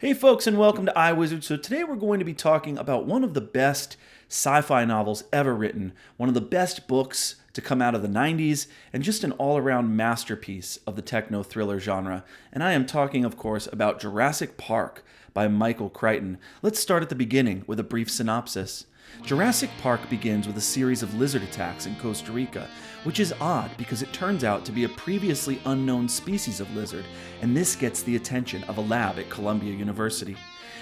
Hey folks, and welcome to iWizard. So today we're going to be talking about one of the best sci-fi novels ever written, one of the best books to come out of the 90s, and just an all-around masterpiece of the techno-thriller genre. And I am talking, of course, about Jurassic Park by Michael Crichton. Let's start at the beginning with a brief synopsis. Jurassic Park begins with a series of lizard attacks in Costa Rica, which is odd because it turns out to be a previously unknown species of lizard, and this gets the attention of a lab at Columbia University.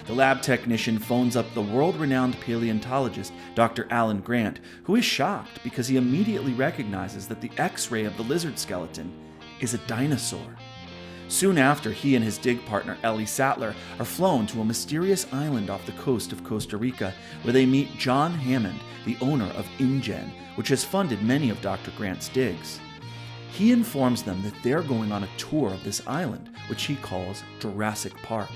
The lab technician phones up the world-renowned paleontologist, Dr. Alan Grant, who is shocked because he immediately recognizes that the X-ray of the lizard skeleton is a dinosaur. Soon after, he and his dig partner, Ellie Sattler, are flown to a mysterious island off the coast of Costa Rica, where they meet John Hammond, the owner of InGen, which has funded many of Dr. Grant's digs. He informs them that they're going on a tour of this island, which he calls Jurassic Park.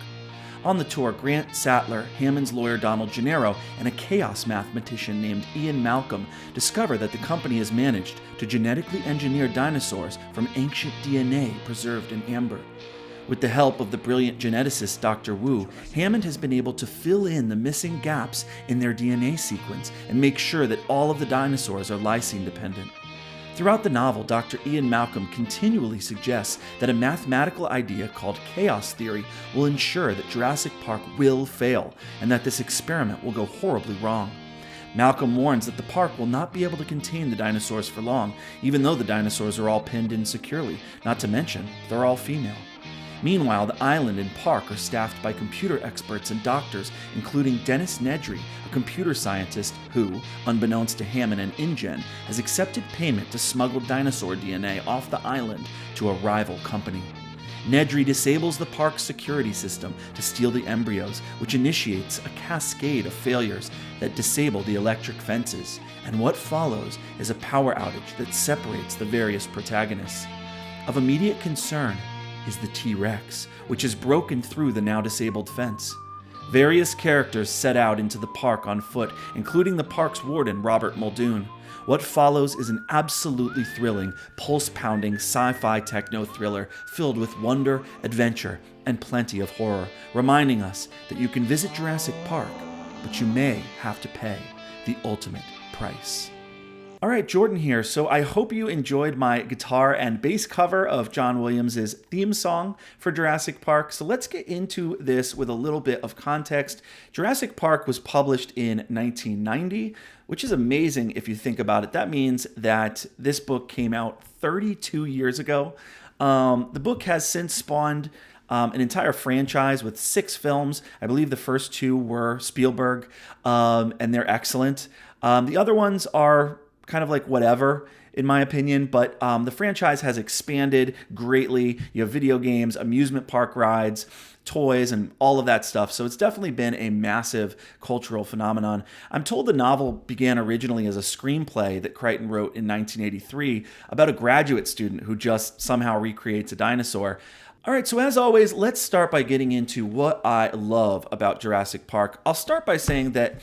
On the tour, Grant, Sattler, Hammond's lawyer Donald Gennaro, and a chaos mathematician named Ian Malcolm discover that the company has managed to genetically engineer dinosaurs from ancient DNA preserved in amber. With the help of the brilliant geneticist Dr. Wu, Hammond has been able to fill in the missing gaps in their DNA sequence and make sure that all of the dinosaurs are lysine dependent. Throughout the novel, Dr. Ian Malcolm continually suggests that a mathematical idea called chaos theory will ensure that Jurassic Park will fail, and that this experiment will go horribly wrong. Malcolm warns that the park will not be able to contain the dinosaurs for long, even though the dinosaurs are all pinned in securely, not to mention they're all female. Meanwhile, the island and park are staffed by computer experts and doctors, including Dennis Nedry, a computer scientist who, unbeknownst to Hammond and InGen, has accepted payment to smuggle dinosaur DNA off the island to a rival company. Nedry disables the park's security system to steal the embryos, which initiates a cascade of failures that disable the electric fences, and what follows is a power outage that separates the various protagonists. Of immediate concern is the T-Rex, which has broken through the now disabled fence. Various characters set out into the park on foot, including the park's warden, Robert Muldoon. What follows is an absolutely thrilling, pulse-pounding sci-fi techno-thriller filled with wonder, adventure, and plenty of horror, reminding us that you can visit Jurassic Park, but you may have to pay the ultimate price. All right, Jordan here. So I hope you enjoyed my guitar and bass cover of John Williams' theme song for Jurassic Park. So let's get into this with a little bit of context. Jurassic Park was published in 1990, which is amazing if you think about it. That means that this book came out 32 years ago. The book has since spawned an entire franchise with 6 films. I believe the first 2 were Spielberg, and they're excellent. The other ones are kind of like whatever, in my opinion, but the franchise has expanded greatly. You have video games, amusement park rides, toys, and all of that stuff. So it's definitely been a massive cultural phenomenon. I'm told the novel began originally as a screenplay that Crichton wrote in 1983 about a graduate student who just somehow recreates a dinosaur. All right, so as always, let's start by getting into what I love about Jurassic Park. I'll start by saying that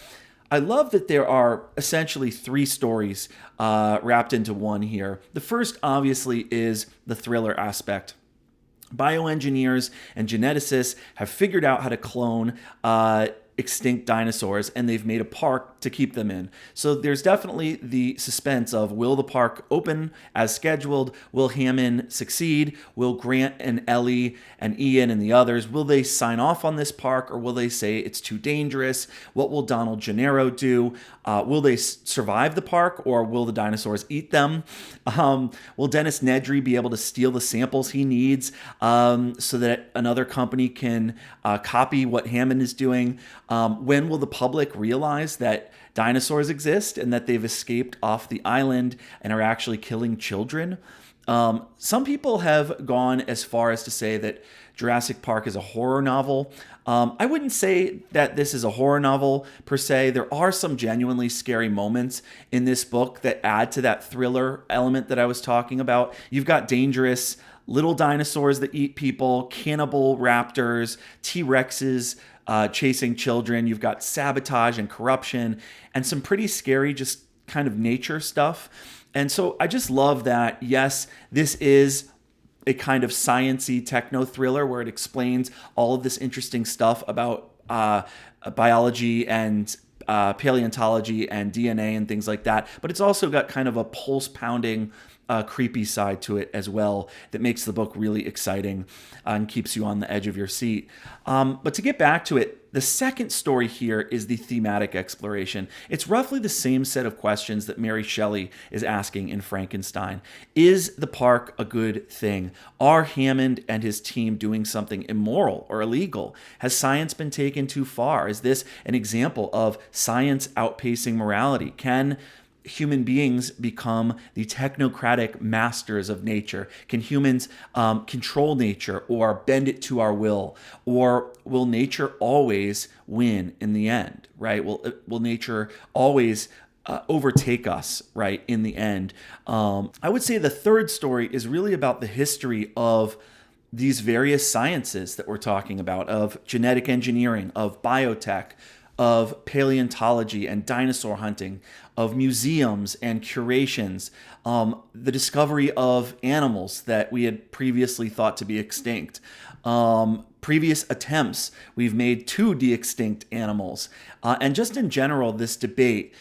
I love that there are essentially 3 stories wrapped into one here. The first, obviously, is the thriller aspect. Bioengineers and geneticists have figured out how to clone extinct dinosaurs, and they've made a park to keep them in. So there's definitely the suspense of, will the park open as scheduled? Will Hammond succeed? Will Grant and Ellie and Ian and the others, will they sign off on this park, or will they say it's too dangerous? What will Donald Gennaro do? Will they survive the park, or will the dinosaurs eat them? Will Dennis Nedry be able to steal the samples he needs so that another company can copy what Hammond is doing? When will the public realize that dinosaurs exist and that they've escaped off the island and are actually killing children? Some people have gone as far as to say that Jurassic Park is a horror novel. I wouldn't say that this is a horror novel per se. There are some genuinely scary moments in this book that add to that thriller element that I was talking about. You've got dangerous little dinosaurs that eat people, cannibal raptors, T-Rexes chasing children. You've got sabotage and corruption and some pretty scary just kind of nature stuff. And so I just love that, yes, this is a kind of science-y techno thriller where it explains all of this interesting stuff about biology and paleontology and DNA and things like that. But it's also got kind of a pulse-pounding, creepy side to it as well that makes the book really exciting and keeps you on the edge of your seat. But to get back to it, the second story here is the thematic exploration. It's roughly the same set of questions that Mary Shelley is asking in Frankenstein. Is the park a good thing? Are Hammond and his team doing something immoral or illegal? Has science been taken too far? Is this an example of science outpacing morality? Can human beings become the technocratic masters of nature? Can humans control nature or bend it to our will? Or will nature always win in the end, right? Will nature always overtake us, right, in the end? I would say the third story is really about the history of these various sciences that we're talking about, of genetic engineering, of biotech, of paleontology and dinosaur hunting, of museums and curations, the discovery of animals that we had previously thought to be extinct, previous attempts we've made to de-extinct animals, and just in general, this debate,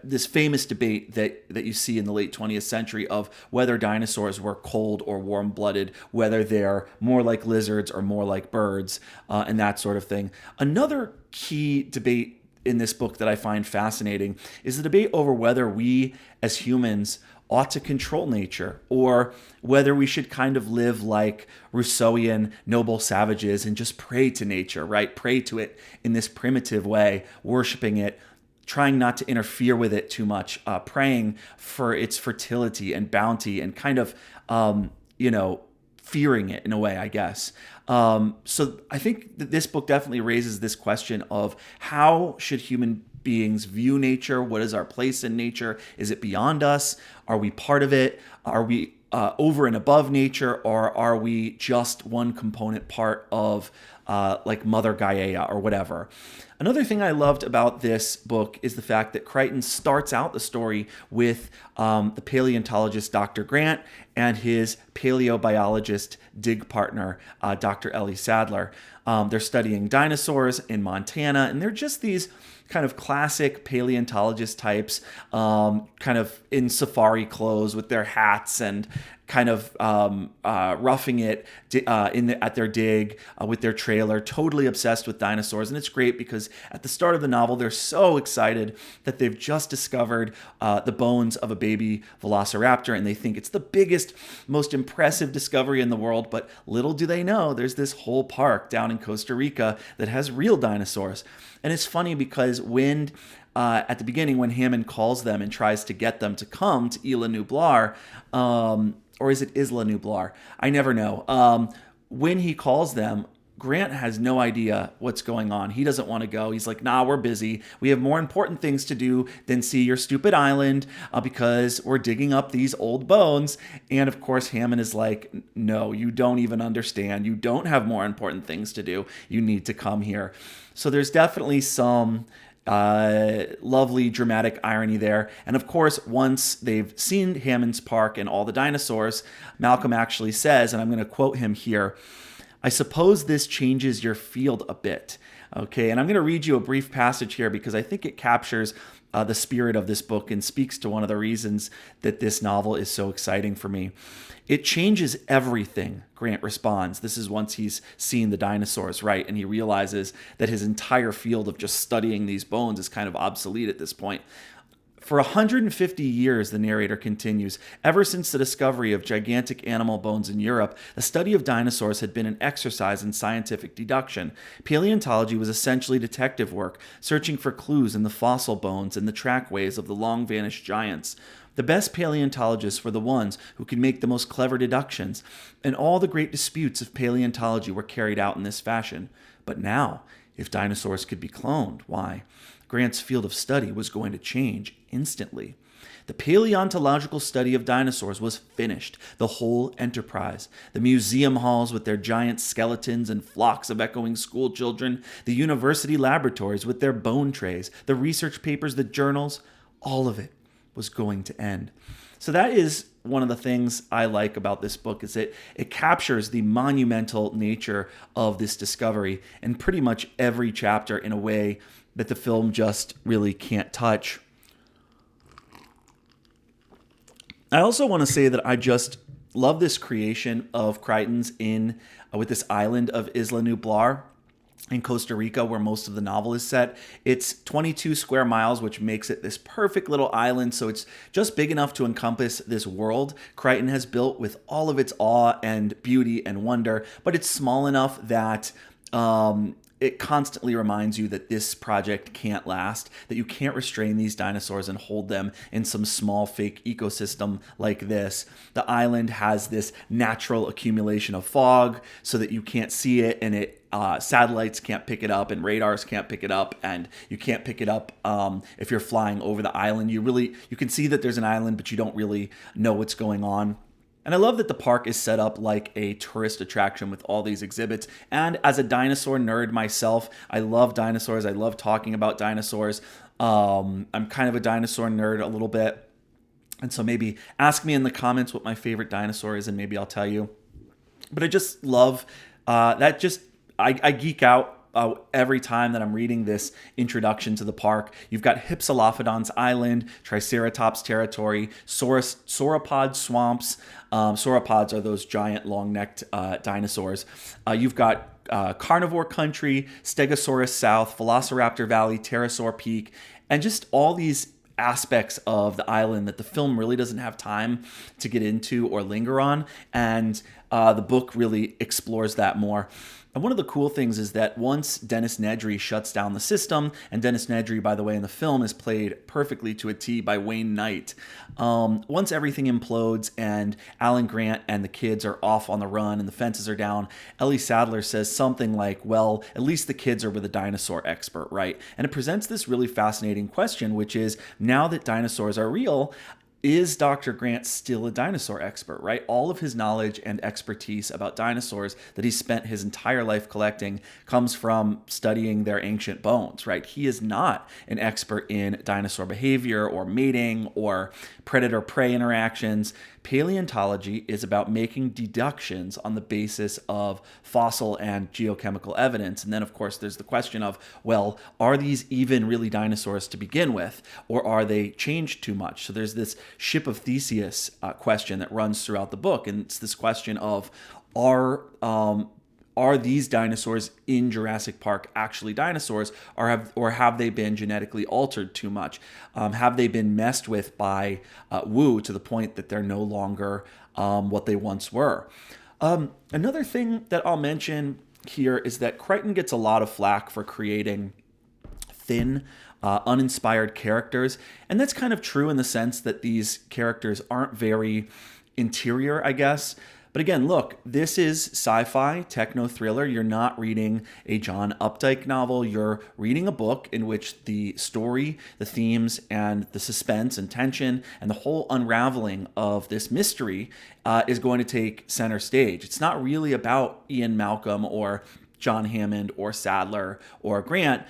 this famous debate that you see in the late 20th century of whether dinosaurs were cold or warm-blooded, whether they're more like lizards or more like birds, and that sort of thing. Another key debate in this book that I find fascinating is the debate over whether we as humans ought to control nature or whether we should kind of live like Rousseauian noble savages and just pray to nature, right? Pray to it in this primitive way, worshiping it, trying not to interfere with it too much, praying for its fertility and bounty and kind of, fearing it in a way, I guess. So I think that this book definitely raises this question of how should human beings view nature? What is our place in nature? Is it beyond us? Are we part of it? Are we over and above nature? Or are we just one component part of like Mother Gaia or whatever? Another thing I loved about this book is the fact that Crichton starts out the story with the paleontologist Dr. Grant and his paleobiologist dig partner, Dr. Ellie Sadler. They're studying dinosaurs in Montana, and they're just these kind of classic paleontologist types, kind of in safari clothes with their hats and kind of roughing it at their dig with their trailer, totally obsessed with dinosaurs. And it's great because at the start of the novel, they're so excited that they've just discovered the bones of a baby velociraptor, and they think it's the biggest, most impressive discovery in the world. But little do they know, there's this whole park down in Costa Rica that has real dinosaurs. And it's funny because at the beginning, when Hammond calls them and tries to get them to come to Isla Nublar, or is it Isla Nublar? I never know. When he calls them, Grant has no idea what's going on. He doesn't want to go. He's like, nah, we're busy. We have more important things to do than see your stupid island because we're digging up these old bones. And of course, Hammond is like, no, you don't even understand. You don't have more important things to do. You need to come here. So there's definitely some lovely dramatic irony there. And of course, once they've seen Hammond's park and all the dinosaurs, Malcolm actually says, and I'm going to quote him here, "I suppose this changes your field a bit." Okay, and I'm going to read you a brief passage here because I think it captures the spirit of this book and speaks to one of the reasons that this novel is so exciting for me. "It changes everything," Grant responds. This is once he's seen the dinosaurs, right? And he realizes that his entire field of just studying these bones is kind of obsolete at this point. "For 150 years," the narrator continues, "ever since the discovery of gigantic animal bones in Europe, the study of dinosaurs had been an exercise in scientific deduction. Paleontology was essentially detective work, searching for clues in the fossil bones and the trackways of the long-vanished giants. The best paleontologists were the ones who could make the most clever deductions, and all the great disputes of paleontology were carried out in this fashion. But now, if dinosaurs could be cloned, why, Grant's field of study was going to change instantly. The paleontological study of dinosaurs was finished, the whole enterprise. The museum halls with their giant skeletons and flocks of echoing school children, the university laboratories with their bone trays, the research papers, the journals, all of it was going to end." So that is one of the things I like about this book is that it captures the monumental nature of this discovery in pretty much every chapter in a way that the film just really can't touch. I also want to say that I just love this creation of Crichton's with this island of Isla Nublar in Costa Rica, where most of the novel is set. It's 22 square miles, which makes it this perfect little island. So it's just big enough to encompass this world Crichton has built with all of its awe and beauty and wonder, but it's small enough that it constantly reminds you that this project can't last, that you can't restrain these dinosaurs and hold them in some small fake ecosystem like this. The island has this natural accumulation of fog so that you can't see it, and satellites can't pick it up and radars can't pick it up, and you can't pick it up if you're flying over the island. You can see that there's an island, but you don't really know what's going on. And I love that the park is set up like a tourist attraction with all these exhibits. And as a dinosaur nerd myself, I love dinosaurs. I love talking about dinosaurs. I'm kind of a dinosaur nerd a little bit. And so maybe ask me in the comments what my favorite dinosaur is, and maybe I'll tell you. But I just love that. I geek out every time that I'm reading this introduction to the park. You've got Hypsilophodon's Island, Triceratops territory, sauropod swamps. Sauropods are those giant long-necked dinosaurs. You've got carnivore country, Stegosaurus South, Velociraptor Valley, Pterosaur Peak, and just all these aspects of the island that the film really doesn't have time to get into or linger on. And the book really explores that more. And one of the cool things is that once Dennis Nedry shuts down the system, and Dennis Nedry, by the way, in the film is played perfectly to a T by Wayne Knight. Once everything implodes and Alan Grant and the kids are off on the run and the fences are down, Ellie Sadler says something like, well, at least the kids are with a dinosaur expert, right? And it presents this really fascinating question, which is, now that dinosaurs are real, is Dr. Grant still a dinosaur expert, right? All of his knowledge and expertise about dinosaurs that he spent his entire life collecting comes from studying their ancient bones, right? He is not an expert in dinosaur behavior or mating or predator-prey interactions. Paleontology is about making deductions on the basis of fossil and geochemical evidence. And then, of course, there's the question of, well, are these even really dinosaurs to begin with, or are they changed too much? So there's this Ship of Theseus question that runs throughout the book. And it's this question of, are these dinosaurs in Jurassic Park actually dinosaurs, or have they been genetically altered too much? Have they been messed with by Wu to the point that they're no longer what they once were? Another thing that I'll mention here is that Crichton gets a lot of flack for creating thin, uninspired characters. And that's kind of true in the sense that these characters aren't very interior, I guess. But again, look, this is sci-fi, techno-thriller. You're not reading a John Updike novel. You're reading a book in which the story, the themes, and the suspense and tension and the whole unraveling of this mystery is going to take center stage. It's not really about Ian Malcolm or John Hammond or Sadler or Grant.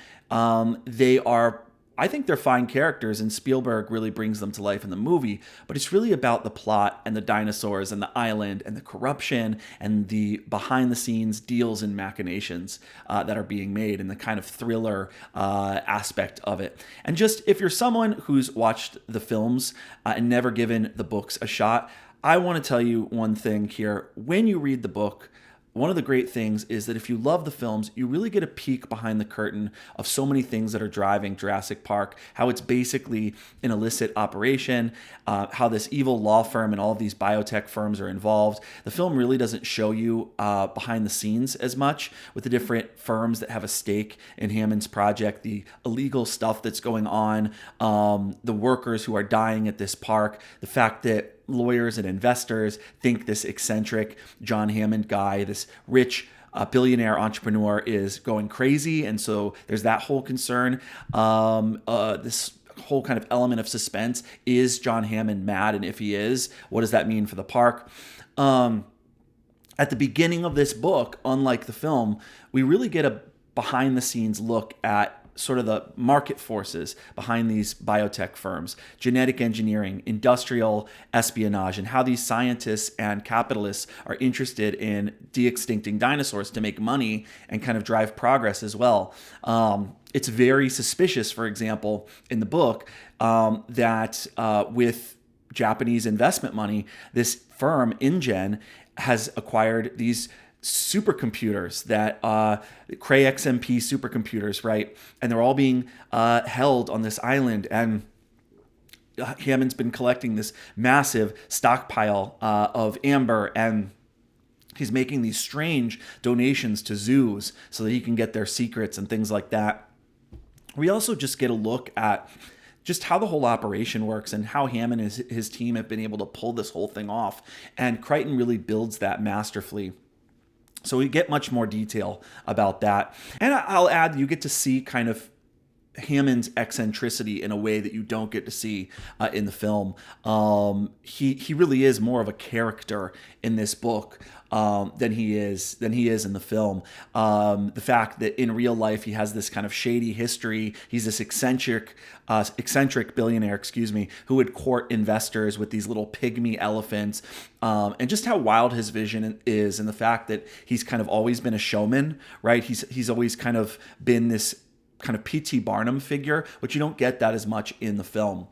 I think they're fine characters, and Spielberg really brings them to life in the movie, but it's really about the plot and the dinosaurs and the island and the corruption and the behind-the-scenes deals and machinations that are being made and the kind of thriller aspect of it. And just, if you're someone who's watched the films and never given the books a shot, I want to tell you one thing here. When you read the book, one of the great things is that if you love the films, you really get a peek behind the curtain of so many things that are driving Jurassic Park, how it's basically an illicit operation, how this evil law firm and all of these biotech firms are involved. The film really doesn't show you behind the scenes as much with the different firms that have a stake in Hammond's project, the illegal stuff that's going on, the workers who are dying at this park, the fact that lawyers and investors think this eccentric John Hammond guy, this rich billionaire entrepreneur, is going crazy. And so there's that whole concern. This whole kind of element of suspense. Is John Hammond mad? And if he is, what does that mean for the park? At the beginning of this book, unlike the film, we really get a behind the scenes look at sort of the market forces behind these biotech firms, genetic engineering, industrial espionage, and how these scientists and capitalists are interested in de-extincting dinosaurs to make money and kind of drive progress as well. It's very suspicious, for example, in the book, that with Japanese investment money, this firm, InGen, has acquired these supercomputers that Cray XMP supercomputers, right? And they're all being held on this island, and Hammond's been collecting this massive stockpile of amber, and he's making these strange donations to zoos so that he can get their secrets and things like that. We also just get a look at just how the whole operation works and how Hammond and his team have been able to pull this whole thing off. And Crichton really builds that masterfully. So we get much more detail about that. And I'll add, you get to see kind of Hammond's eccentricity in a way that you don't get to see in the film. He really is more of a character in this book than he is in the film. The fact that in real life he has this kind of shady history. He's this eccentric billionaire, who would court investors with these little pygmy elephants, and just how wild his vision is, and the fact that he's kind of always been a showman, right? He's always kind of been this kind of P.T. Barnum figure, but you don't get that as much in the film.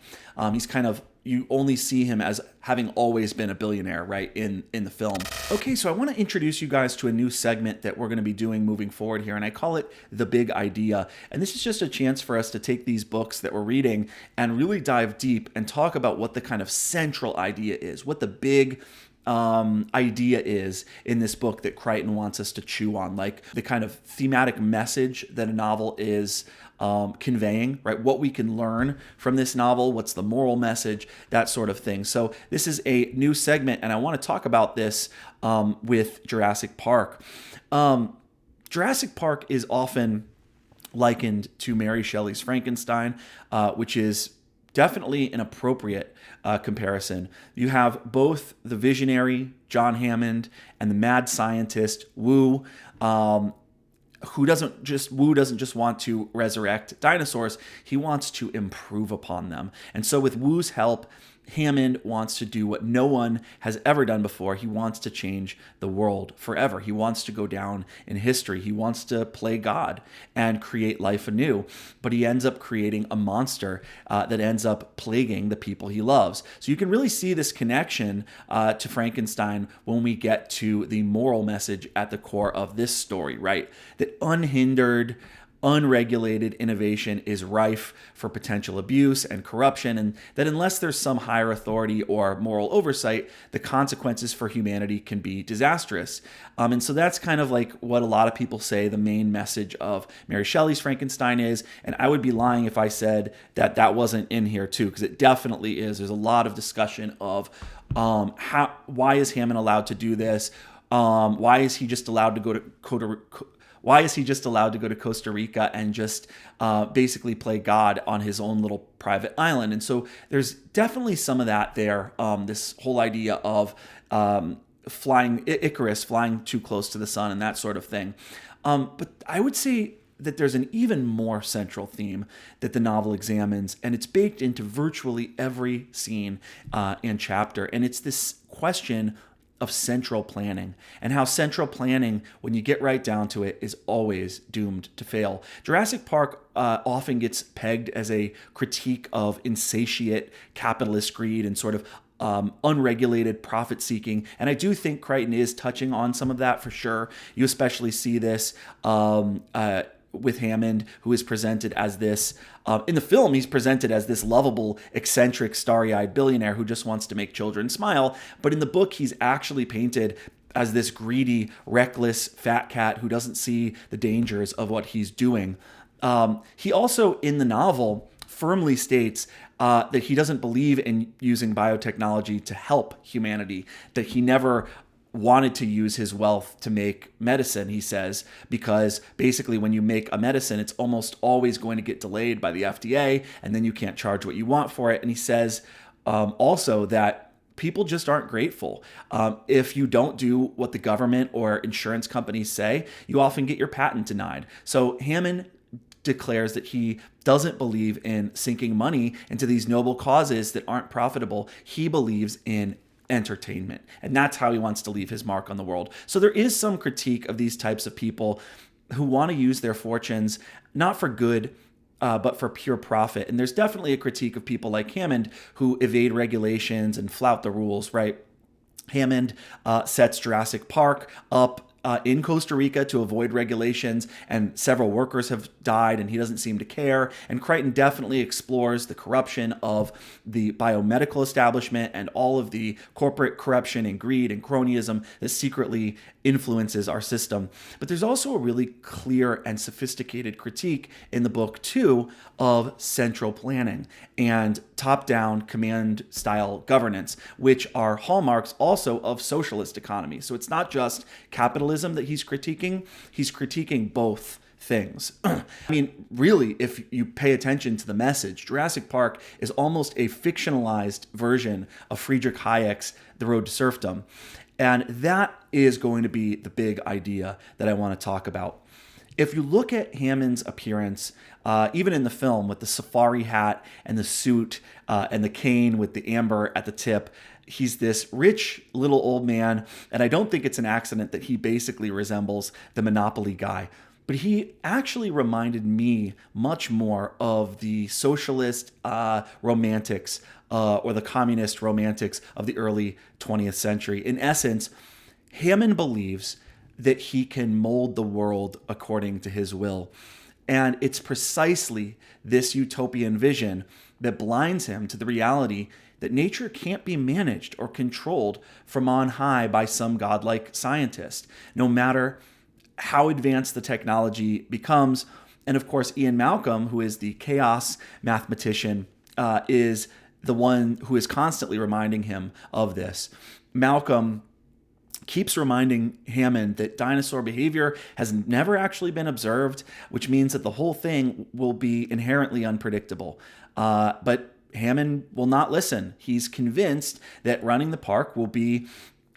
You only see him as having always been a billionaire, right, in the film. Okay, so I want to introduce you guys to a new segment that we're going to be doing moving forward here, and I call it The Big Idea. And this is just a chance for us to take these books that we're reading and really dive deep and talk about what the kind of central idea is, what the big idea is in this book that Crichton wants us to chew on, like the kind of thematic message that a novel is conveying, right? What we can learn from this novel, what's the moral message, that sort of thing. So this is a new segment, and I want to talk about this with Jurassic Park. Jurassic Park is often likened to Mary Shelley's Frankenstein, which is definitely an appropriate comparison. You have both the visionary John Hammond and the mad scientist Wu, who doesn't just want to resurrect dinosaurs. He wants to improve upon them. And so with Wu's help, Hammond wants to do what no one has ever done before. He wants to change the world forever. He wants to go down in history. He wants to play God and create life anew. But he ends up creating a monster that ends up plaguing the people he loves. So you can really see this connection to Frankenstein when we get to the moral message at the core of this story, right? That unhindered, unregulated innovation is rife for potential abuse and corruption, and that unless there's some higher authority or moral oversight, the consequences for humanity can be disastrous. And so that's kind of like what a lot of people say the main message of Mary Shelley's Frankenstein is, and I would be lying if I said that that wasn't in here too, because it definitely is. There's a lot of discussion of why is Hammond allowed to do this? Why is he just allowed to go to Costa Rica and just basically play God on his own little private island? And so there's definitely some of that there. This whole idea of Icarus flying too close to the sun and that sort of thing. But I would say that there's an even more central theme that the novel examines, and it's baked into virtually every scene and chapter. And it's this question of central planning, and how central planning, when you get right down to it, is always doomed to fail. Jurassic Park often gets pegged as a critique of insatiate capitalist greed and sort of unregulated profit seeking. And I do think Crichton is touching on some of that for sure. You especially see this with Hammond, who is presented as this, in the film, he's presented as this lovable, eccentric, starry-eyed billionaire who just wants to make children smile. But in the book, he's actually painted as this greedy, reckless, fat cat who doesn't see the dangers of what he's doing. He also, in the novel, firmly states that he doesn't believe in using biotechnology to help humanity, that he never wanted to use his wealth to make medicine, he says, because basically when you make a medicine, it's almost always going to get delayed by the FDA, and then you can't charge what you want for it. And he says also that people just aren't grateful. If you don't do what the government or insurance companies say, you often get your patent denied. So Hammond declares that he doesn't believe in sinking money into these noble causes that aren't profitable. He believes in entertainment. And that's how he wants to leave his mark on the world. So there is some critique of these types of people who want to use their fortunes not for good, but for pure profit. And there's definitely a critique of people like Hammond who evade regulations and flout the rules, right? Hammond sets Jurassic Park up in Costa Rica to avoid regulations, and several workers have died, and he doesn't seem to care. And Crichton definitely explores the corruption of the biomedical establishment and all of the corporate corruption and greed and cronyism that secretly influences our system. But there's also a really clear and sophisticated critique in the book, too, of central planning and top-down command-style governance, which are hallmarks also of socialist economies. So it's not just capitalism that he's critiquing both things. I mean, really, if you pay attention to the message, Jurassic Park is almost a fictionalized version of Friedrich Hayek's The Road to Serfdom. And that is going to be the big idea that I want to talk about. If you look at Hammond's appearance, even in the film with the safari hat and the suit and the cane with the amber at the tip, he's this rich little old man. And I don't think it's an accident that he basically resembles the Monopoly guy. But he actually reminded me much more of the socialist romantics or the communist romantics of the early 20th century. In essence, Hammond believes that he can mold the world according to his will. And it's precisely this utopian vision that blinds him to the reality that nature can't be managed or controlled from on high by some godlike scientist, no matter how advanced the technology becomes. And of course, Ian Malcolm, who is the chaos mathematician, is the one who is constantly reminding him of this. Malcolm keeps reminding Hammond that dinosaur behavior has never actually been observed, which means that the whole thing will be inherently unpredictable. But Hammond will not listen. He's convinced that running the park will be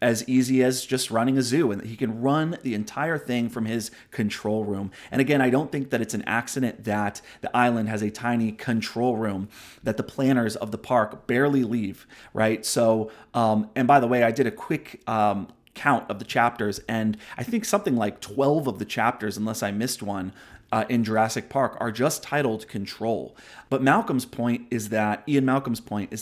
as easy as just running a zoo, and that he can run the entire thing from his control room. And again, I don't think that it's an accident that the island has a tiny control room that the planners of the park barely leave, right? So, and by the way, I did a quick count of the chapters, and I think something like 12 of the chapters, unless I missed one, in Jurassic Park are just titled Control. But Ian Malcolm's point is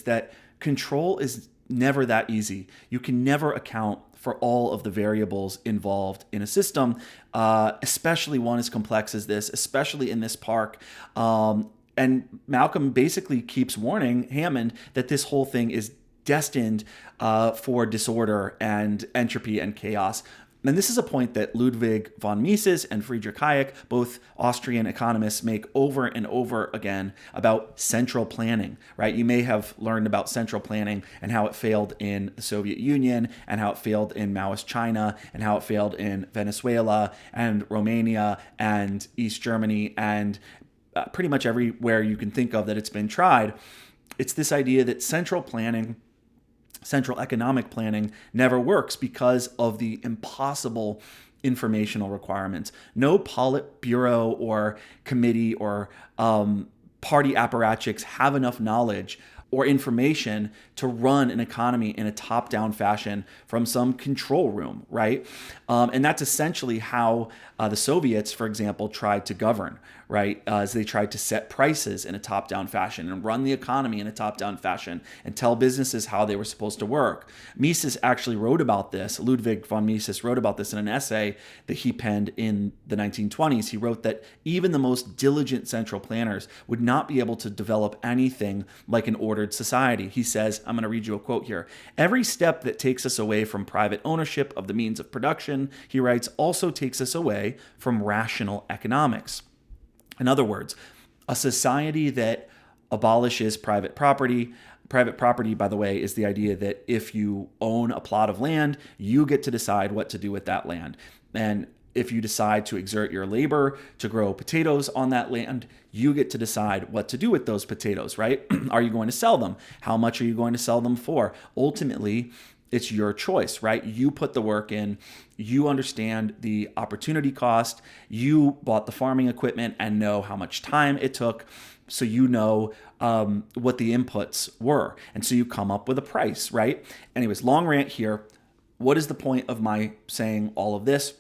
that control is never that easy. You can never account for all of the variables involved in a system, especially one as complex as this, especially in this park. And Malcolm basically keeps warning Hammond that this whole thing is destined for disorder and entropy and chaos. And this is a point that Ludwig von Mises and Friedrich Hayek, both Austrian economists, make over and over again about central planning, right? You may have learned about central planning and how it failed in the Soviet Union, and how it failed in Maoist China, and how it failed in Venezuela and Romania and East Germany, and pretty much everywhere you can think of that it's been tried. It's this idea that central economic planning never works because of the impossible informational requirements. No Politburo or committee or party apparatchiks have enough knowledge or information to run an economy in a top-down fashion from some control room, right? And that's essentially how the Soviets, for example, tried to govern, right? As they tried to set prices in a top-down fashion and run the economy in a top-down fashion and tell businesses how they were supposed to work. Mises actually wrote about this. Ludwig von Mises wrote about this in an essay that he penned in the 1920s. He wrote that even the most diligent central planners would not be able to develop anything like an ordered society. He says, I'm going to read you a quote here. Every step that takes us away from private ownership of the means of production, he writes, also takes us away from rational economics. In other words, a society that abolishes private property. Private property, by the way, is the idea that if you own a plot of land, you get to decide what to do with that land. And if you decide to exert your labor to grow potatoes on that land, you get to decide what to do with those potatoes, right? Are you going to sell them? How much are you going to sell them for? Ultimately, it's your choice, right? You put the work in, you understand the opportunity cost, you bought the farming equipment and know how much time it took, so you know what the inputs were. And so you come up with a price, right? Anyways, long rant here. What is the point of my saying all of this?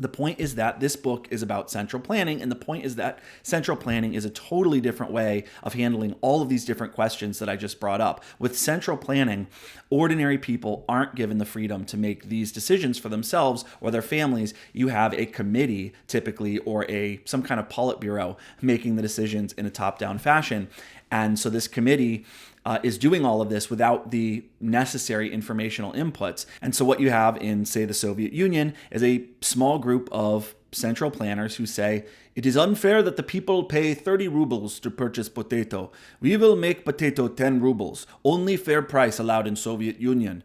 The point is that this book is about central planning, and the point is that central planning is a totally different way of handling all of these different questions that I just brought up. With central planning, ordinary people aren't given the freedom to make these decisions for themselves or their families. You have a committee typically, or some kind of Politburo making the decisions in a top-down fashion. And so this committee is doing all of this without the necessary informational inputs. And so what you have in, say, the Soviet Union is a small group of central planners who say, it is unfair that the people pay 30 rubles to purchase potato. We will make potato 10 rubles. Only fair price allowed in Soviet Union.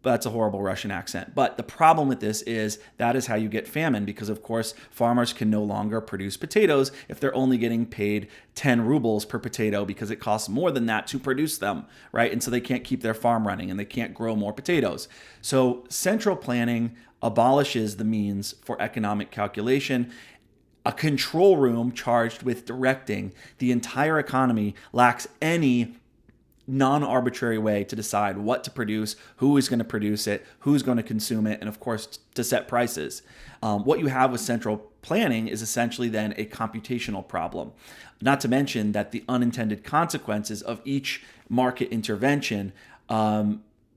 That's a horrible Russian accent. But the problem with this is that is how you get famine, because of course farmers can no longer produce potatoes if they're only getting paid 10 rubles per potato, because it costs more than that to produce them, right? And so they can't keep their farm running and they can't grow more potatoes. So central planning abolishes the means for economic calculation. A control room charged with directing the entire economy lacks any non-arbitrary way to decide what to produce, who is going to produce it, who's going to consume it, and of course to set prices. What you have with central planning is essentially then a computational problem. Not to mention that the unintended consequences of each market intervention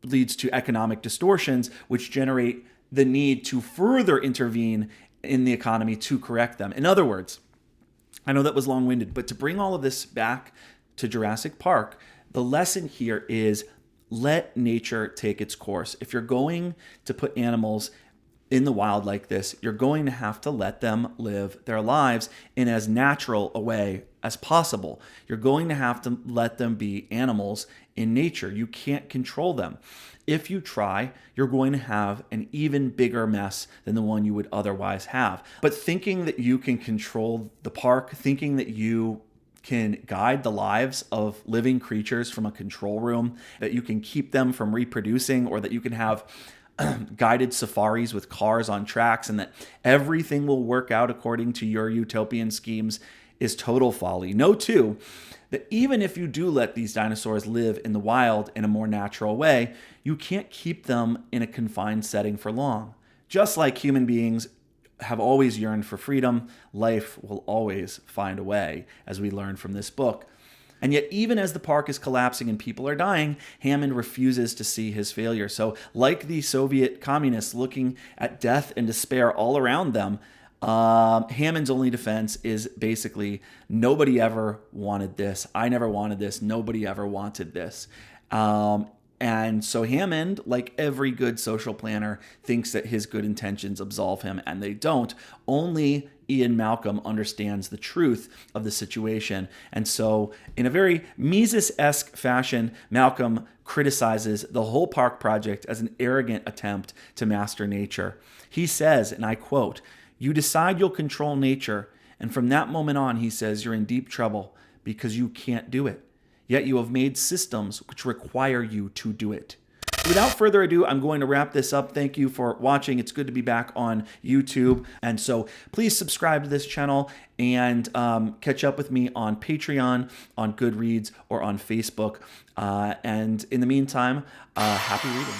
leads to economic distortions, which generate the need to further intervene in the economy to correct them. In other words, I know that was long-winded, but to bring all of this back to Jurassic Park, the lesson here is let nature take its course. If you're going to put animals in the wild like this, you're going to have to let them live their lives in as natural a way as possible. You're going to have to let them be animals in nature. You can't control them. If you try, you're going to have an even bigger mess than the one you would otherwise have. But thinking that you can control the park, thinking that you can guide the lives of living creatures from a control room, that you can keep them from reproducing, or that you can have guided safaris with cars on tracks, and that everything will work out according to your utopian schemes, is total folly. Know too that even if you do let these dinosaurs live in the wild in a more natural way, you can't keep them in a confined setting for long. Just like human beings have always yearned for freedom, life will always find a way, as we learn from this book. And yet, even as the park is collapsing and people are dying, Hammond refuses to see his failure. So, like the Soviet communists looking at death and despair all around them, Hammond's only defense is basically, nobody ever wanted this. I never wanted this. Nobody ever wanted this. And so Hammond, like every good social planner, thinks that his good intentions absolve him, and they don't. Only Ian Malcolm understands the truth of the situation. And so in a very Mises-esque fashion, Malcolm criticizes the whole park project as an arrogant attempt to master nature. He says, and I quote, "You decide you'll control nature, and from that moment on," he says, "you're in deep trouble because you can't do it. Yet you have made systems which require you to do it." Without further ado, I'm going to wrap this up. Thank you for watching. It's good to be back on YouTube. And so please subscribe to this channel and catch up with me on Patreon, on Goodreads, or on Facebook. And in the meantime, happy reading.